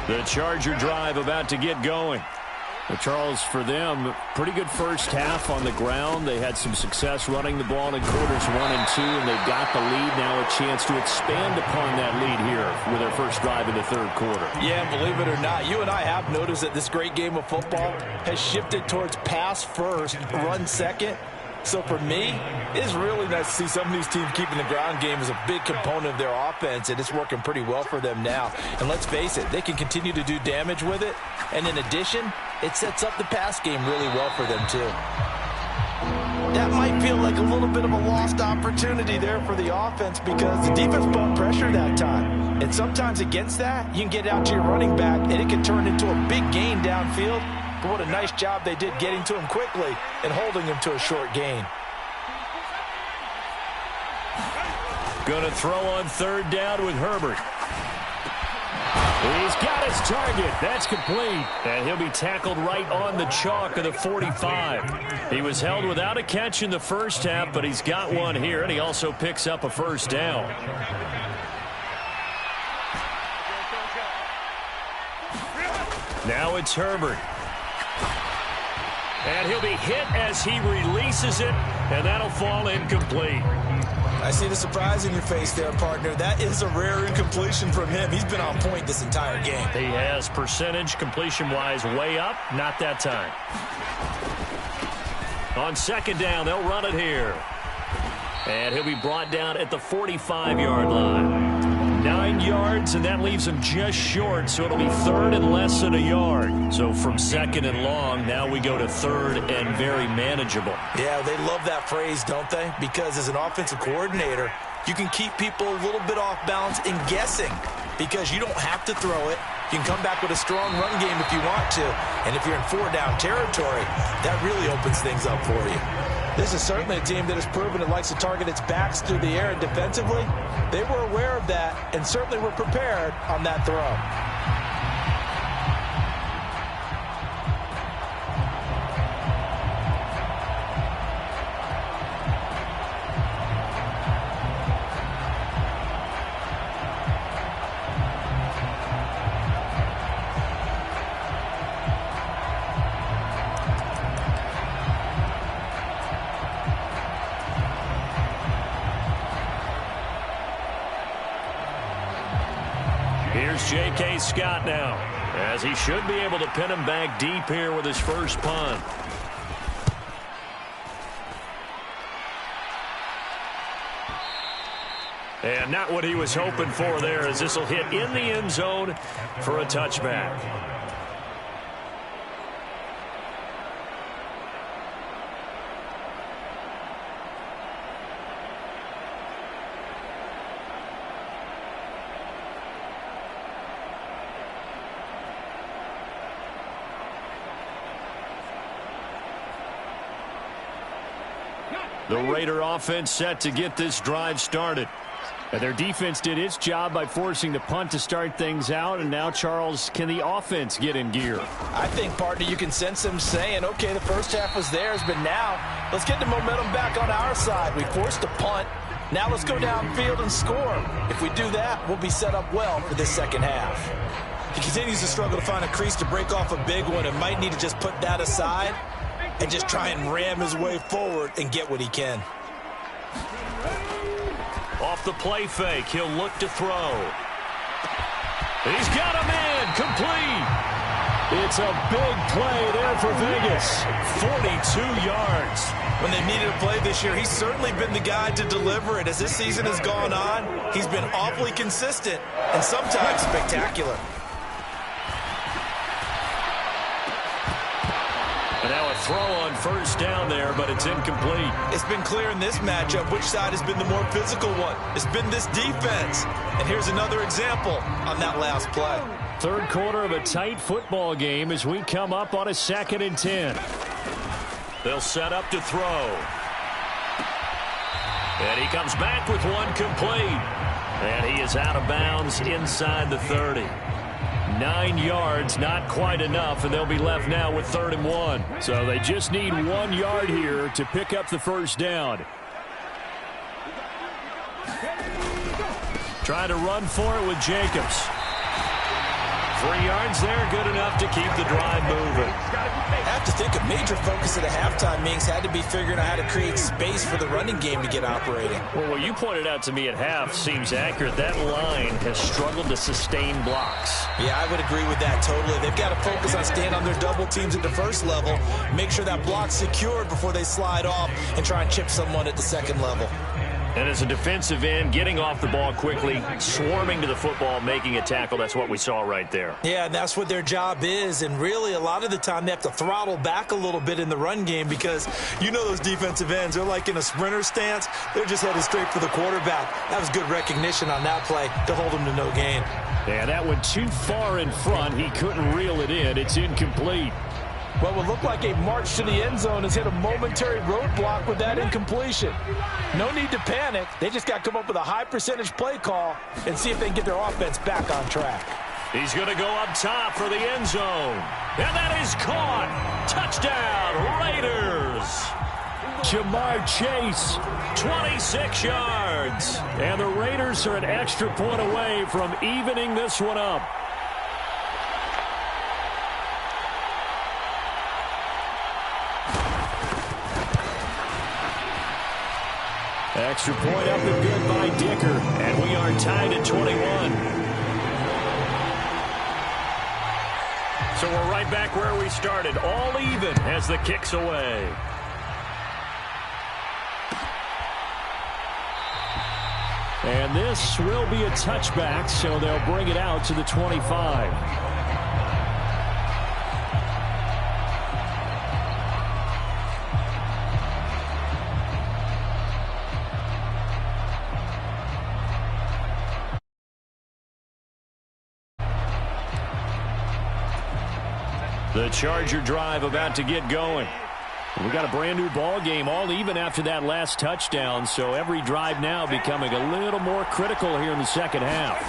The Charger drive about to get going. Well, Charles, for them, pretty good first half on the ground. They had some success running the ball in quarters 1 and 2, and they've got the lead. Now a chance to expand upon that lead here with their first drive in the third quarter. Yeah, believe it or not, you and I have noticed that this great game of football has shifted towards pass first, run second. So for me, it's really nice to see some of these teams keeping the ground game as a big component of their offense, and it's working pretty well for them now. And let's face it, they can continue to do damage with it. And in addition, it sets up the pass game really well for them too. That might feel like a little bit of a lost opportunity there for the offense because the defense brought pressure that time. And sometimes against that, you can get out to your running back, and it can turn into a big gain downfield. But what a nice job they did getting to him quickly and holding him to a short gain. Going to throw on third down with Herbert. He's got his target. That's complete. And he'll be tackled right on the chalk of the 45. He was held without a catch in the first half, but he's got one here, and he also picks up a first down. Now it's Herbert. And he'll be hit as he releases it, and that'll fall incomplete. I see the surprise in your face there, partner. That is a rare incompletion from him. He's been on point this entire game. He has percentage completion-wise way up. Not that time. On second down, they'll run it here. And he'll be brought down at the 45-yard line. 9 yards, and that leaves him just short, so it'll be third and less than a yard. So from second and long, now we go to third and very manageable. Yeah, they love that phrase, don't they? Because as an offensive coordinator, you can keep people a little bit off balance and guessing because you don't have to throw it. You can come back with a strong run game if you want to. And if you're in 4-down territory, that really opens things up for you. This is certainly a team that has proven it likes to target its backs through the air, and defensively, they were aware of that and certainly were prepared on that throw. Here's J.K. Scott now, as he should be able to pin him back deep here with his first punt. And not what he was hoping for there, as this will hit in the end zone for a touchback. The Raider offense set to get this drive started. And their defense did its job by forcing the punt to start things out. And now, Charles, can the offense get in gear? I think, partner, you can sense them saying, okay, the first half was theirs, but now let's get the momentum back on our side. We forced a punt. Now let's go downfield and score. If we do that, we'll be set up well for this second half. He continues to struggle to find a crease to break off a big one and might need to just put that aside and just try and ram his way forward and get what he can. Off the play fake, he'll look to throw. He's got a man, complete. It's a big play there for Vegas. 42 yards. When they needed a play this year, he's certainly been the guy to deliver it. As this season has gone on, he's been awfully consistent and sometimes spectacular. And now a throw on first down there, but it's incomplete. It's been clear in this matchup which side has been the more physical one. It's been this defense. And here's another example on that last play. Third quarter of a tight football game as we come up on a 2nd and 10. They'll set up to throw. And he comes back with one complete. And he is out of bounds inside the 30. 9 yards, not quite enough, and they'll be left now with 3rd and 1. So they just need 1 yard here to pick up the first down. Trying to run for it with Jacobs. 3 yards there, good enough to keep the drive moving. I have to think a major focus at a halftime means had to be figuring out how to create space for the running game to get operating. Well, what you pointed out to me at half seems accurate. That line has struggled to sustain blocks. Yeah, I would agree with that totally. They've got to focus on staying on their double teams at the first level, make sure that block's secured before they slide off and try and chip someone at the second level. And as a defensive end, getting off the ball quickly, swarming to the football, making a tackle, that's what we saw right there. Yeah, and that's what their job is. And really, a lot of the time, they have to throttle back a little bit in the run game because you know those defensive ends, they're like in a sprinter stance. They're just headed straight for the quarterback. That was good recognition on that play to hold him to no gain. Yeah, that went too far in front. He couldn't reel it in. It's incomplete. What would look like a march to the end zone has hit a momentary roadblock with that incompletion. No need to panic. They just got to come up with a high percentage play call and see if they can get their offense back on track. He's going to go up top for the end zone. And that is caught. Touchdown, Raiders. Jamar Chase, 26 yards. And the Raiders are an extra point away from evening this one up. Extra point up and good by Dicker. And we are tied at 21. So we're right back where we started. All even as the kick's away. And this will be a touchback, so they'll bring it out to the 25. The Charger drive about to get going. We got a brand new ball game, all even after that last touchdown, so every drive now becoming a little more critical here in the second half.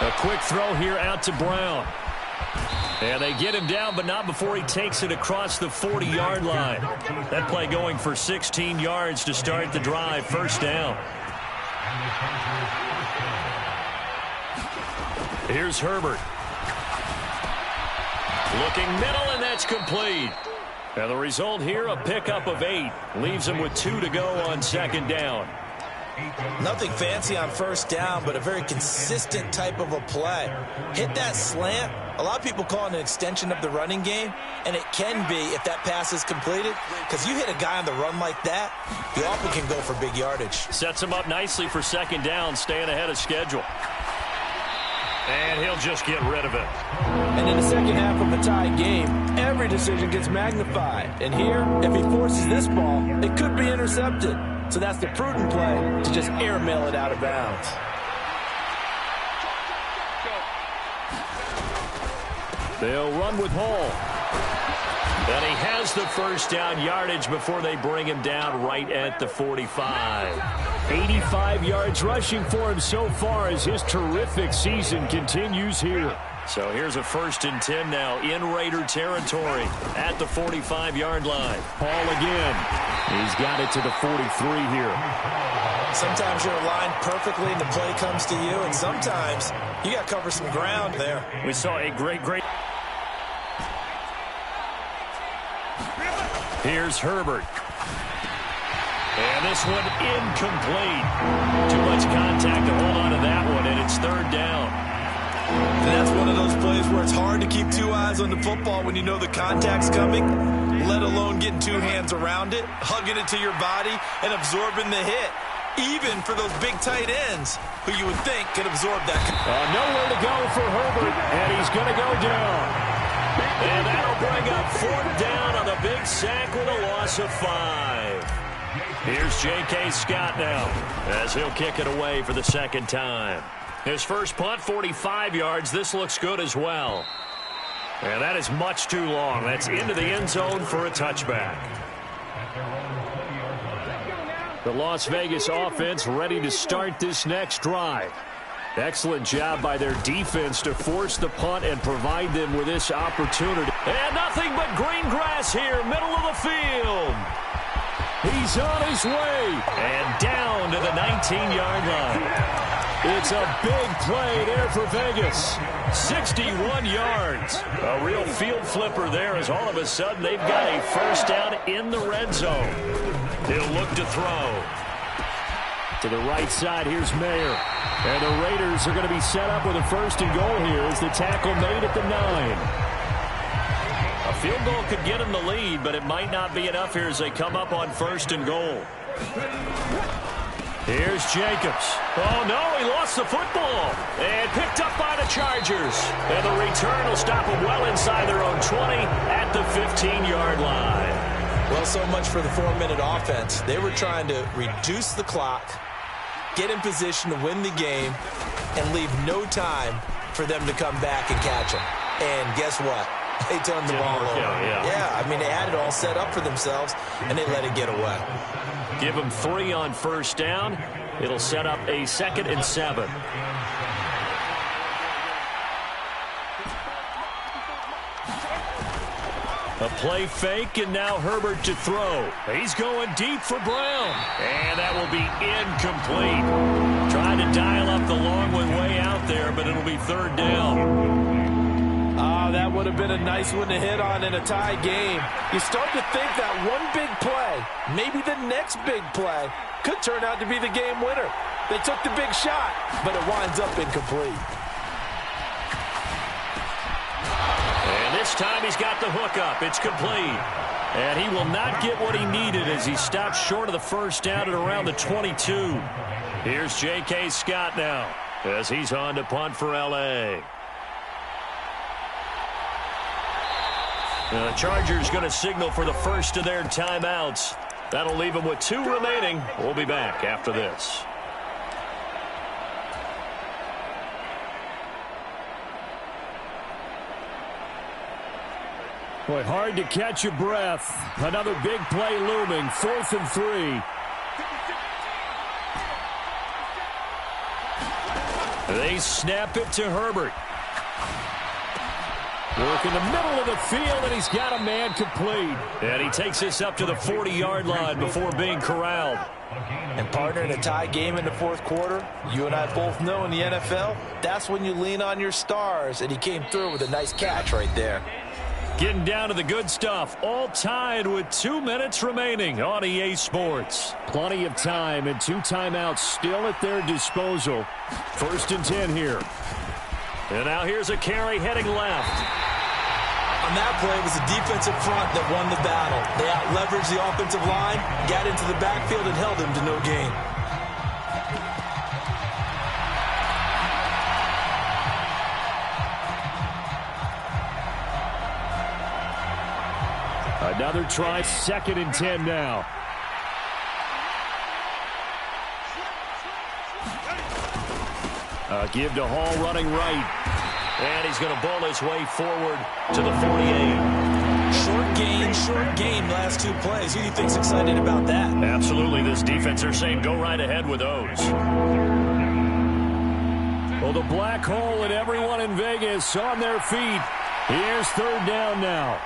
A quick throw here out to Brown. And they get him down, but not before he takes it across the 40-yard line. That play going for 16 yards to start the drive, first down. Here's Herbert. Looking middle, and that's complete. And the result here, a pickup of 8. Leaves him with 2 to go on second down. Nothing fancy on first down, but a very consistent type of a play. Hit that slant. A lot of people call it an extension of the running game, and it can be if that pass is completed, because you hit a guy on the run like that, you often can go for big yardage. Sets him up nicely for second down, staying ahead of schedule. And he'll just get rid of it. And in the second half of a tied game, every decision gets magnified. And here, if he forces this ball, it could be intercepted. So that's the prudent play to just airmail it out of bounds. They'll run with Hall. And he has the first down yardage before they bring him down right at the 45. 85 yards rushing for him so far as his terrific season continues here. So here's a 1st and 10 now in Raider territory at the 45-yard line. Hall again. He's got it to the 43 here. Sometimes you're aligned perfectly and the play comes to you, and sometimes you got to cover some ground there. We saw a great. Here's Herbert. And this one incomplete. Too much contact to hold on to that one, and it's third down. And that's one of those plays where it's hard to keep 2 eyes on the football when you know the contact's coming, let alone getting 2 hands around it, hugging it to your body, and absorbing the hit. Even for those big tight ends who you would think could absorb that. Nowhere to go for Herbert, and he's going to go down. And that'll bring up 4th down on the big sack with a loss of 5. Here's J.K. Scott now as he'll kick it away for the second time. His first punt, 45 yards. This looks good as well. And that is much too long. That's into the end zone for a touchback. The Las Vegas offense ready to start this next drive. Excellent job by their defense to force the punt and provide them with this opportunity. And nothing but green grass here, middle of the field. He's on his way. And down to the 19-yard line. It's a big play there for Vegas. 61 yards. A real field flipper there as all of a sudden they've got a first down in the red zone. He'll look to throw. To the right side, here's Mayer. And the Raiders are going to be set up with a first and goal here as the tackle made at the 9. A field goal could get him the lead, but it might not be enough here as they come up on first and goal. Here's Jacobs. Oh, no, he lost the football. And picked up by the Chargers. And the return will stop them well inside their own 20 at the 15-yard line. Well, so much for the 4-minute offense. They were trying to reduce the clock, get in position to win the game, and leave no time for them to come back and catch them. And guess what? They turned the ball over. Yeah, I mean, they had it all set up for themselves, and they let it get away. Give them 3 on first down. It'll set up a 2nd and 7. A play fake, and now Herbert to throw. He's going deep for Brown. And that will be incomplete. Trying to dial up the long one way out there, but it'll be 3rd down. That would have been a nice one to hit on in a tie game. You start to think that one big play, maybe the next big play, could turn out to be the game winner. They took the big shot, but it winds up incomplete. And this time he's got the hook up. It's complete. And he will not get what he needed as he stopped short of the first down at around the 22. Here's J.K. Scott now as he's on to punt for L.A. The Chargers going to signal for the first of their timeouts. That'll leave them with 2 remaining. We'll be back after this. Boy, hard to catch your breath. Another big play looming. 4th and 3. They snap it to Herbert. Work in the middle of the field, and he's got a man complete. And he takes this up to the 40-yard line before being corralled. And, partner, in a tie game in the 4th quarter, you and I both know in the NFL, that's when you lean on your stars, and he came through with a nice catch right there. Getting down to the good stuff, all tied with 2 minutes remaining on EA Sports. Plenty of time and 2 timeouts still at their disposal. 1st and 10 here. And now here's a carry heading left. On that play, it was the defensive front that won the battle. They out-leveraged the offensive line, got into the backfield, and held him to no gain. Another try, 2nd and 10 now. Give to Hall running right. And he's going to bowl his way forward to the 48. Short gain, last 2 plays. Who do you think's excited about that? Absolutely. This defense, they're saying go right ahead with those. Well, the black hole and everyone in Vegas on their feet. Here's 3rd down now.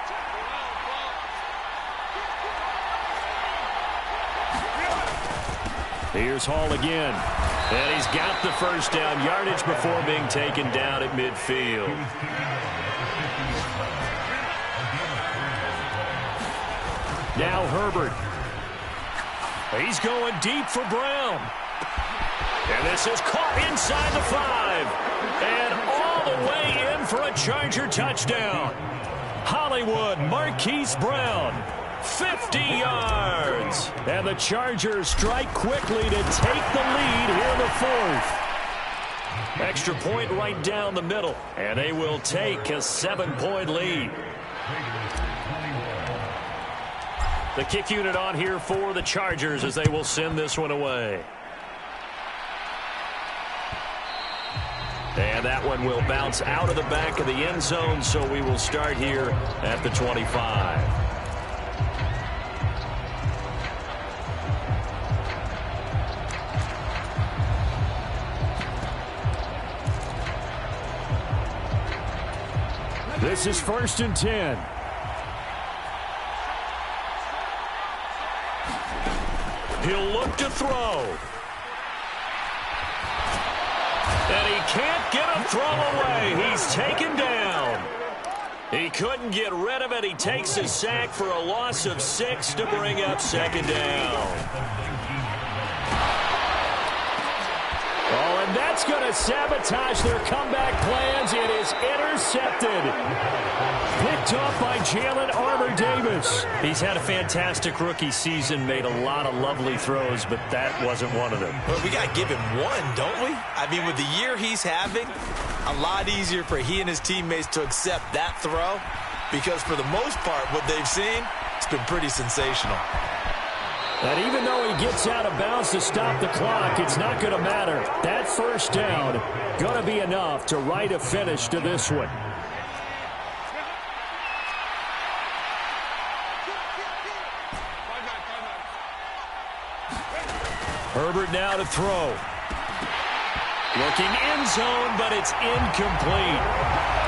Here's Hall again. And he's got the first down yardage before being taken down at midfield. Now Herbert. He's going deep for Brown. And this is caught inside the 5. And all the way in for a Charger touchdown. Hollywood Marquise Brown. 50 yards. And the Chargers strike quickly to take the lead here in the 4th. Extra point right down the middle. And they will take a 7-point lead. The kick unit on here for the Chargers as they will send this one away. And that one will bounce out of the back of the end zone, so we will start here at the 25. This is 1st and 10. He'll look to throw. And he can't get a throw away. He's taken down. He couldn't get rid of it. He takes a sack for a loss of 6 to bring up second down. Oh, and that's going to sabotage their comeback plans. It is intercepted. Picked off by Jalen Armour-Davis. He's had a fantastic rookie season, made a lot of lovely throws, but that wasn't one of them. But we got to give him one, don't we? I mean, with the year he's having, a lot easier for he and his teammates to accept that throw because for the most part, what they've seen, it's been pretty sensational. And even though he gets out of bounds to stop the clock, it's not going to matter. That first down going to be enough to write a finish to this one. Herbert now to throw. Looking end zone, but it's incomplete.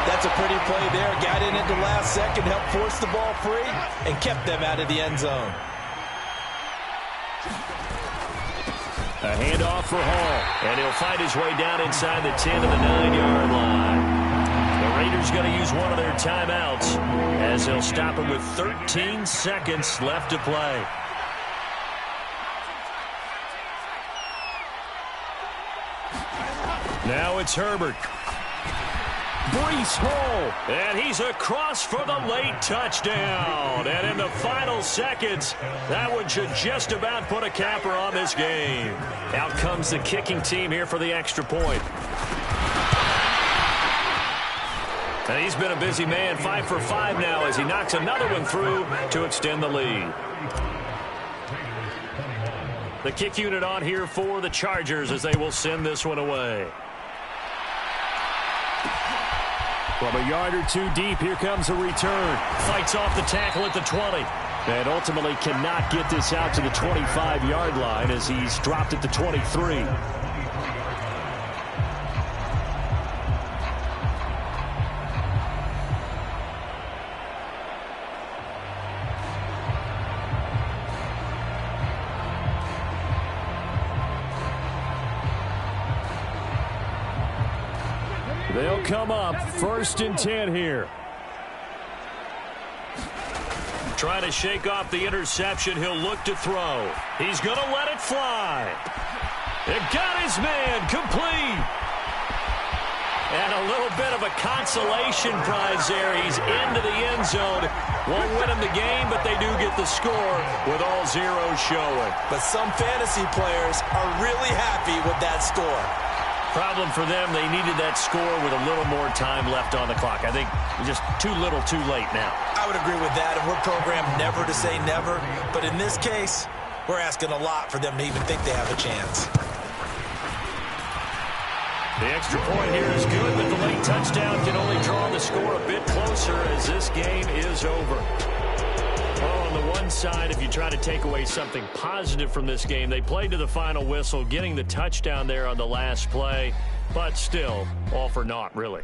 That's a pretty play there. Got in at the last second, helped force the ball free, and kept them out of the end zone. A handoff for Hall, and he'll find his way down inside the 10 to the 9-yard line. The Raiders going to use one of their timeouts as they'll stop him with 13 seconds left to play. Now it's Herbert. Breece Hall, and he's across for the late touchdown. And in the final seconds, that one should just about put a capper on this game. Out comes the kicking team here for the extra point. And he's been a busy man, 5 for 5 now as he knocks another one through to extend the lead. The kick unit on here for the Chargers as they will send this one away. From a yard or two deep, here comes a return. Fights off the tackle at the 20. And ultimately cannot get this out to the 25-yard line as he's dropped at the 23. They'll come up 1st and 10 here. Trying to shake off the interception. He'll look to throw. He's going to let it fly. It got his man complete. And a little bit of a consolation prize there. He's into the end zone. Won't win him the game, but they do get the score with all zeros showing. But some fantasy players are really happy with that score. Problem for them, they needed that score with a little more time left on the clock. I think just too little too late now. I would agree with that, and we're programmed never to say never. But in this case, we're asking a lot for them to even think they have a chance. The extra point here is good, but the late touchdown can only draw the score a bit closer as this game is over. Well, on the one side, if you try to take away something positive from this game, they played to the final whistle, getting the touchdown there on the last play, but still, all for naught, really.